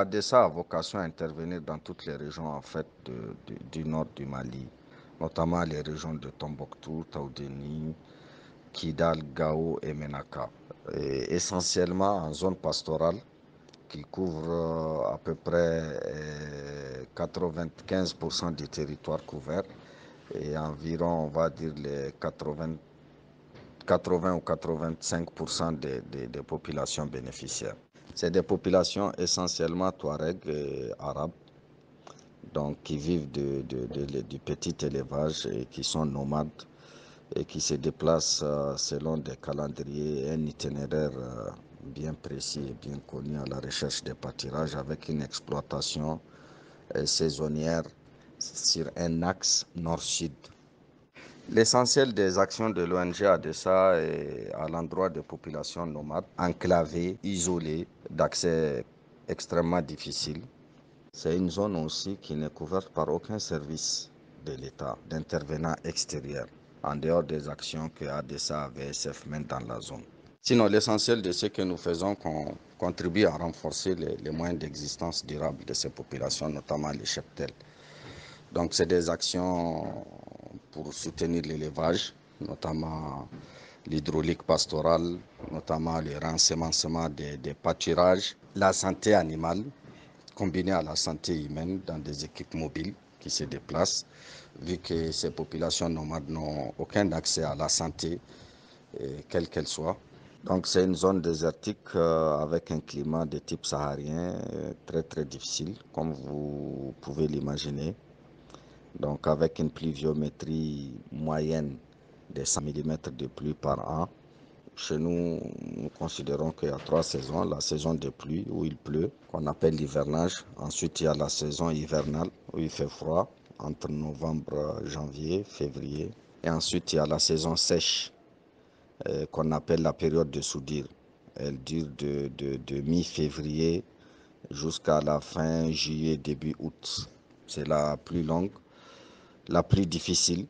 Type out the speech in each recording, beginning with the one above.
ADESA a vocation à intervenir dans toutes les régions en fait du nord du Mali, notamment les régions de Tombouctou, Taoudéni, Kidal, Gao et Menaka. Et essentiellement en zone pastorale qui couvre à peu près 95% du territoire couvert et environ, on va dire, les 80 ou 85% des populations bénéficiaires. C'est des populations essentiellement touareg et arabes, donc qui vivent du petit élevage et qui sont nomades et qui se déplacent selon des calendriers et un itinéraire bien précis et bien connu à la recherche des pâturages avec une exploitation saisonnière sur un axe nord-sud. L'essentiel des actions de l'ONG ADESA est à l'endroit des populations nomades, enclavées, isolées, d'accès extrêmement difficile. C'est une zone aussi qui n'est couverte par aucun service de l'État, d'intervenants extérieurs, en dehors des actions que ADESA et VSF mènent dans la zone. Sinon, l'essentiel de ce que nous faisons contribue à renforcer les moyens d'existence durable de ces populations, notamment les cheptels. Donc, c'est des actions pour soutenir l'élevage, notamment l'hydraulique pastorale, notamment le rensemencement des pâturages, la santé animale, combinée à la santé humaine dans des équipes mobiles qui se déplacent, vu que ces populations nomades n'ont aucun accès à la santé, quelle qu'elle soit. Donc c'est une zone désertique avec un climat de type saharien très très difficile, comme vous pouvez l'imaginer. Donc avec une pluviométrie moyenne de 100 mm de pluie par an. Chez nous, nous considérons qu'il y a 3 saisons. La saison des pluies où il pleut, qu'on appelle l'hivernage. Ensuite, il y a la saison hivernale où il fait froid, entre novembre, janvier, février. Et ensuite, il y a la saison sèche, qu'on appelle la période de soudure. Elle dure de mi-février jusqu'à la fin juillet, début août. C'est la plus longue, la plus difficile,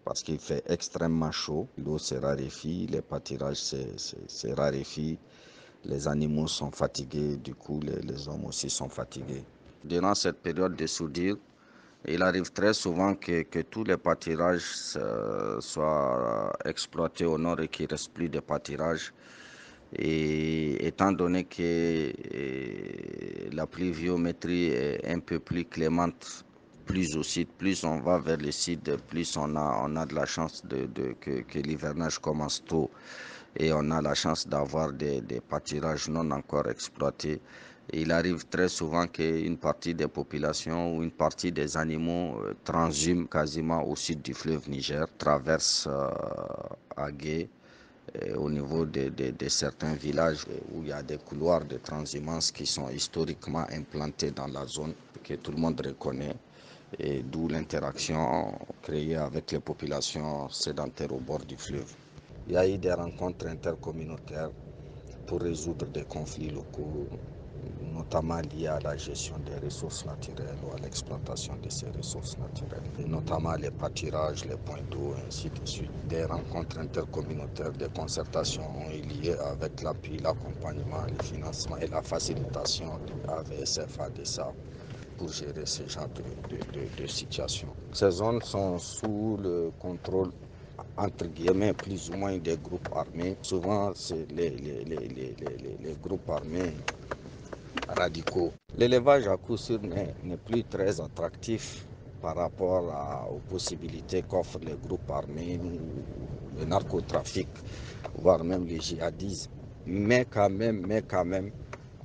parce qu'il fait extrêmement chaud, l'eau se raréfie, les pâturages se raréfient, les animaux sont fatigués, du coup les hommes aussi sont fatigués. Durant cette période de soudure, il arrive très souvent que tous les pâturages soient exploités au nord et qu'il ne reste plus de pâturages. Et étant donné que la pluviométrie est un peu plus clémente, plus au sud, plus on va vers le sud, plus on a de la chance que l'hivernage commence tôt et on a la chance d'avoir des pâturages non encore exploités. Il arrive très souvent qu'une partie des populations ou une partie des animaux transhument quasiment au sud du fleuve Niger, traversent Agué, au niveau de certains villages où il y a des couloirs de transhumance qui sont historiquement implantés dans la zone, que tout le monde reconnaît, et d'où l'interaction créée avec les populations sédentaires au bord du fleuve. Il y a eu des rencontres intercommunautaires pour résoudre des conflits locaux, notamment liés à la gestion des ressources naturelles ou à l'exploitation de ces ressources naturelles, et notamment les pâturages, les points d'eau, ainsi de suite. Des rencontres intercommunautaires, des concertations ont eu lieu avec l'appui, l'accompagnement, le financement et la facilitation de AVSF, ADESA pour gérer ce genre de situation. Ces zones sont sous le contrôle entre guillemets plus ou moins des groupes armés. Souvent c'est les groupes armés radicaux. L'élevage à coup sûr n'est plus très attractif par rapport aux possibilités qu'offrent les groupes armés ou le narcotrafic, voire même les djihadistes. Mais quand même,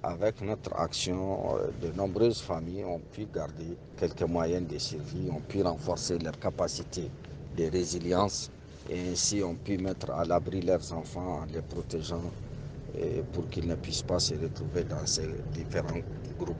avec notre action, de nombreuses familles ont pu garder quelques moyens de survie, ont pu renforcer leur capacité de résilience et ainsi ont pu mettre à l'abri leurs enfants en les protégeant pour qu'ils ne puissent pas se retrouver dans ces différents groupes.